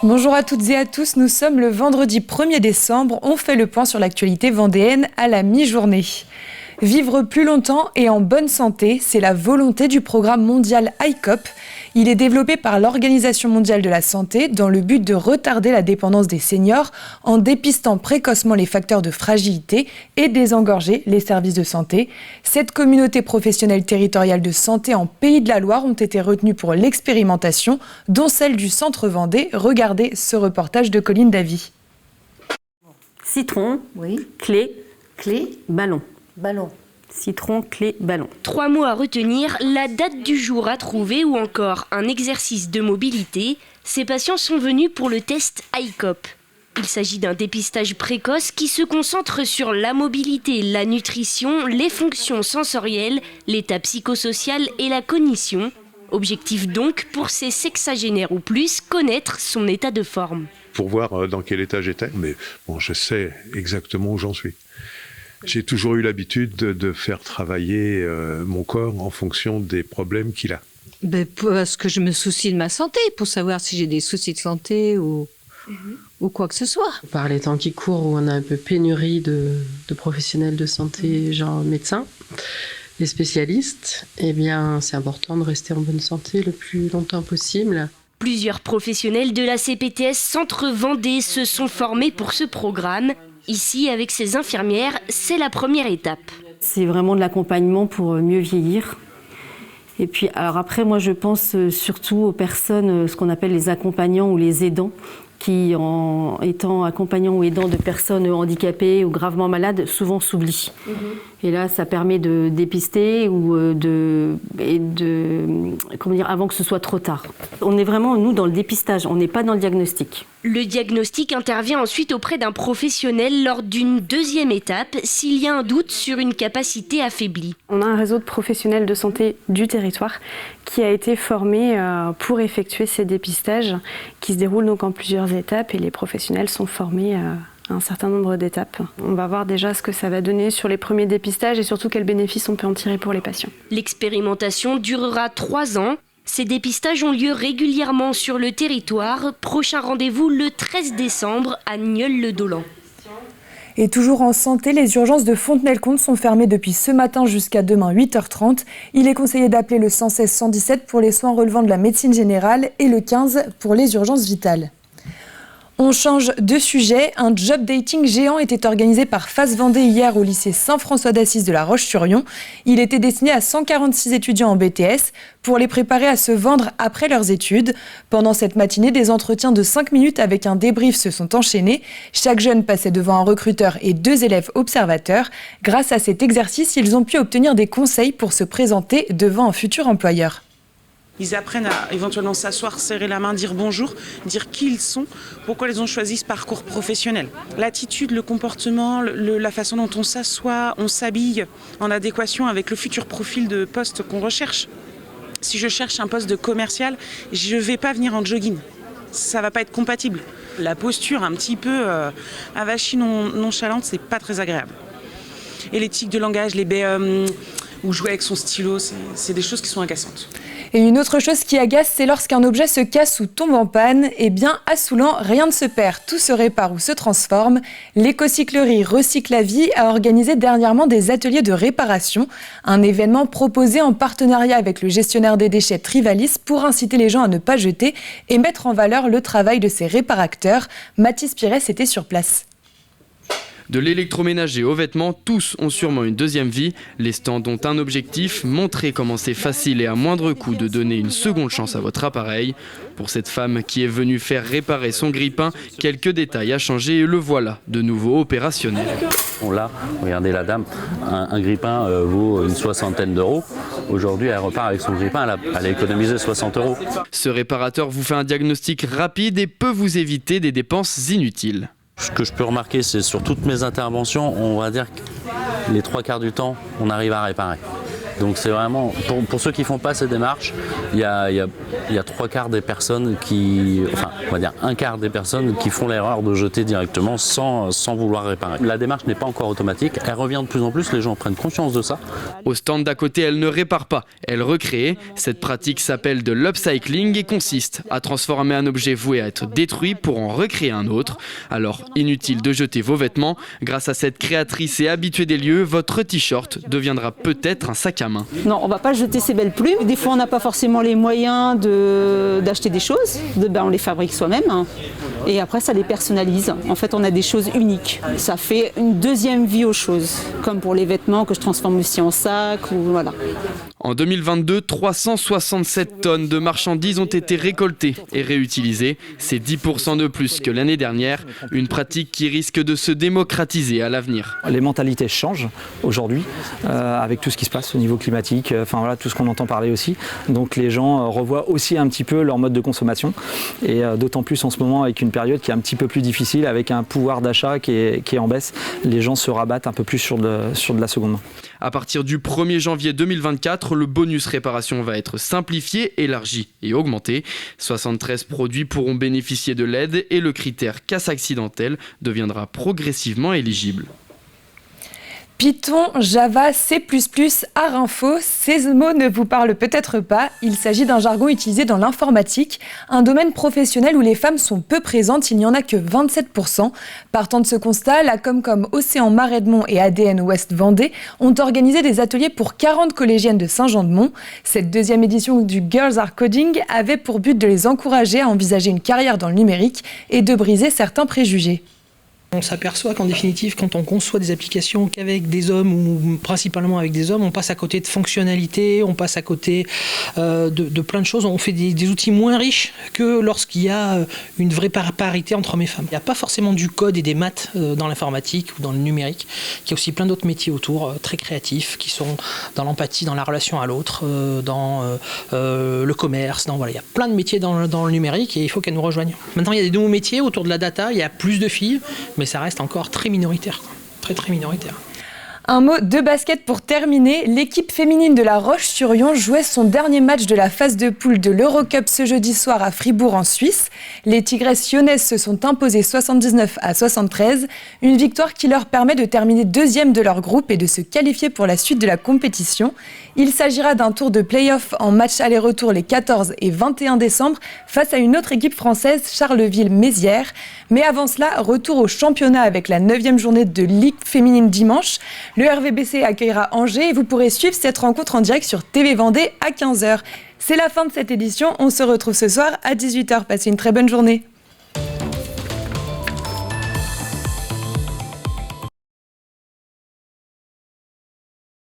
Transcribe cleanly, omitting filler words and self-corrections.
Bonjour à toutes et à tous, nous sommes le vendredi 1er décembre. On fait le point sur l'actualité vendéenne à la mi-journée. Vivre plus longtemps et en bonne santé, c'est la volonté du programme mondial ICOP. Il est développé par l'Organisation mondiale de la santé dans le but de retarder la dépendance des seniors en dépistant précocement les facteurs de fragilité et désengorger les services de santé. 7 communautés professionnelles territoriales de santé en Pays de la Loire ont été retenues pour l'expérimentation, dont celle du Centre Vendée. Regardez ce reportage de Colline Davy. Citron, oui. Clé, Ballon. Citron, clé, ballon. 3 mots à retenir, la date du jour à trouver ou encore un exercice de mobilité. Ces patients sont venus pour le test ICOP. Il s'agit d'un dépistage précoce qui se concentre sur la mobilité, la nutrition, les fonctions sensorielles, l'état psychosocial et la cognition. Objectif donc pour ces sexagénaires ou plus, connaître son état de forme. Pour voir dans quel état j'étais, mais bon, je sais exactement où j'en suis. J'ai toujours eu l'habitude de faire travailler mon corps en fonction des problèmes qu'il a. Parce que je me soucie de ma santé, pour savoir si j'ai des soucis de santé ou quoi que ce soit. Par les temps qui courent, où on a un peu pénurie de professionnels de santé, genre médecins, les spécialistes, eh bien, c'est important de rester en bonne santé le plus longtemps possible. Plusieurs professionnels de la CPTS Centre Vendée se sont formés pour ce programme. Ici, avec ces infirmières, c'est la première étape. C'est vraiment de l'accompagnement pour mieux vieillir. Et puis, alors après, moi, je pense surtout aux personnes, ce qu'on appelle les accompagnants ou les aidants, qui, en étant accompagnants ou aidants de personnes handicapées ou gravement malades, souvent s'oublient. Et là, ça permet de dépister ou avant que ce soit trop tard. On est vraiment, nous, dans le dépistage, on n'est pas dans le diagnostic. Le diagnostic intervient ensuite auprès d'un professionnel lors d'une deuxième étape, s'il y a un doute sur une capacité affaiblie. On a un réseau de professionnels de santé du territoire qui a été formé pour effectuer ces dépistages qui se déroulent donc en plusieurs étapes et les professionnels sont formés à un certain nombre d'étapes. On va voir déjà ce que ça va donner sur les premiers dépistages et surtout quels bénéfices on peut en tirer pour les patients. L'expérimentation durera 3 ans. Ces dépistages ont lieu régulièrement sur le territoire. Prochain rendez-vous le 13 décembre à Nieul-le-Dolan. Et toujours en santé, les urgences de Fontenay-le-Comte sont fermées depuis ce matin jusqu'à demain 8h30. Il est conseillé d'appeler le 116 117 pour les soins relevant de la médecine générale et le 15 pour les urgences vitales. On change de sujet. Un job dating géant était organisé par Face Vendée hier au lycée Saint-François d'Assise de La Roche-sur-Yon. Il était destiné à 146 étudiants en BTS pour les préparer à se vendre après leurs études. Pendant cette matinée, des entretiens de 5 minutes avec un débrief se sont enchaînés. Chaque jeune passait devant un recruteur et 2 élèves observateurs. Grâce à cet exercice, ils ont pu obtenir des conseils pour se présenter devant un futur employeur. Ils apprennent à éventuellement s'asseoir, serrer la main, dire bonjour, dire qui ils sont, pourquoi ils ont choisi ce parcours professionnel. L'attitude, le comportement, la façon dont on s'assoit, on s'habille en adéquation avec le futur profil de poste qu'on recherche. Si je cherche un poste de commercial, je ne vais pas venir en jogging. Ça ne va pas être compatible. La posture un petit peu avachie, nonchalante, c'est pas très agréable. Et l'éthique de langage, les baies ou jouer avec son stylo, c'est des choses qui sont agaçantes. Et une autre chose qui agace, c'est lorsqu'un objet se casse ou tombe en panne. Eh bien, à Soulan, rien ne se perd, tout se répare ou se transforme. L'écocyclerie Recycle la Vie a organisé dernièrement des ateliers de réparation, un événement proposé en partenariat avec le gestionnaire des déchets Trivalis pour inciter les gens à ne pas jeter et mettre en valeur le travail de ces réparateurs. Mathis Pires était sur place. De l'électroménager aux vêtements, tous ont sûrement une deuxième vie. Les stands ont un objectif, montrer comment c'est facile et à moindre coût de donner une seconde chance à votre appareil. Pour cette femme qui est venue faire réparer son grille-pain, quelques détails à changer et le voilà, de nouveau opérationnel. Là, regardez la dame, un grille-pain vaut une 60aine d'euros. Aujourd'hui, elle repart avec son grille-pain, elle a économisé 60 euros. Ce réparateur vous fait un diagnostic rapide et peut vous éviter des dépenses inutiles. Ce que je peux remarquer, c'est sur toutes mes interventions, on va dire que les 3 quarts du temps, on arrive à réparer. Donc c'est vraiment, pour ceux qui font pas ces démarches, il y a 3/4 des personnes on va dire 1/4 des personnes qui font l'erreur de jeter directement sans vouloir réparer. La démarche n'est pas encore automatique, elle revient de plus en plus, les gens prennent conscience de ça. Au stand d'à côté, elle ne répare pas, elle recrée. Cette pratique s'appelle de l'upcycling et consiste à transformer un objet voué à être détruit pour en recréer un autre. Alors, inutile de jeter vos vêtements. Grâce à cette créatrice et habituée des lieux, votre t-shirt deviendra peut-être un sac à main. Non, on ne va pas jeter ces belles plumes. Des fois, on n'a pas forcément les moyens d'acheter des choses. On les fabrique soi-même. Et après, ça les personnalise. En fait, on a des choses uniques. Ça fait une deuxième vie aux choses. Comme pour les vêtements que je transforme aussi en sac. Voilà. En 2022, 367 tonnes de marchandises ont été récoltées et réutilisées. C'est 10% de plus que l'année dernière. Une pratique qui risque de se démocratiser à l'avenir. Les mentalités changent aujourd'hui avec tout ce qui se passe au niveau climatique, tout ce qu'on entend parler aussi. Donc les gens revoient aussi un petit peu leur mode de consommation et d'autant plus en ce moment avec une période qui est un petit peu plus difficile, avec un pouvoir d'achat qui est en baisse. Les gens se rabattent un peu plus sur de la seconde main. À partir du 1er janvier 2024, le bonus réparation va être simplifié, élargi et augmenté. 73 produits pourront bénéficier de l'aide et le critère casse accidentelle deviendra progressivement éligible. Python, Java, C++, Arinfo, ces mots ne vous parlent peut-être pas. Il s'agit d'un jargon utilisé dans l'informatique, un domaine professionnel où les femmes sont peu présentes, il n'y en a que 27%. Partant de ce constat, la Comcom Océan Marais-de-Mont et ADN Ouest Vendée ont organisé des ateliers pour 40 collégiennes de Saint-Jean-de-Mont. Cette deuxième édition du Girls Are Coding avait pour but de les encourager à envisager une carrière dans le numérique et de briser certains préjugés. On s'aperçoit qu'en définitive, quand on conçoit des applications qu'avec des hommes ou principalement avec des hommes, on passe à côté de fonctionnalités, on passe à côté de plein de choses. On fait des outils moins riches que lorsqu'il y a une vraie parité entre hommes et femmes. Il n'y a pas forcément du code et des maths dans l'informatique ou dans le numérique. Il y a aussi plein d'autres métiers autour, très créatifs, qui sont dans l'empathie, dans la relation à l'autre, dans le commerce. Il y a plein de métiers dans le numérique et il faut qu'elles nous rejoignent. Maintenant, il y a des nouveaux métiers autour de la data, il y a plus de filles, mais ça reste encore très minoritaire, très très minoritaire. Un mot de basket pour terminer. L'équipe féminine de La Roche-sur-Yon jouait son dernier match de la phase de poule de l'Eurocup ce jeudi soir à Fribourg en Suisse. Les Tigresses lyonnaises se sont imposées 79-73, une victoire qui leur permet de terminer deuxième de leur groupe et de se qualifier pour la suite de la compétition. Il s'agira d'un tour de play-off en match aller-retour les 14 et 21 décembre face à une autre équipe française, Charleville-Mézières. Mais avant cela, retour au championnat avec la 9e journée de Ligue féminine dimanche. Le RVBC accueillera Angers et vous pourrez suivre cette rencontre en direct sur TV Vendée à 15h. C'est la fin de cette édition, on se retrouve ce soir à 18h. Passez une très bonne journée.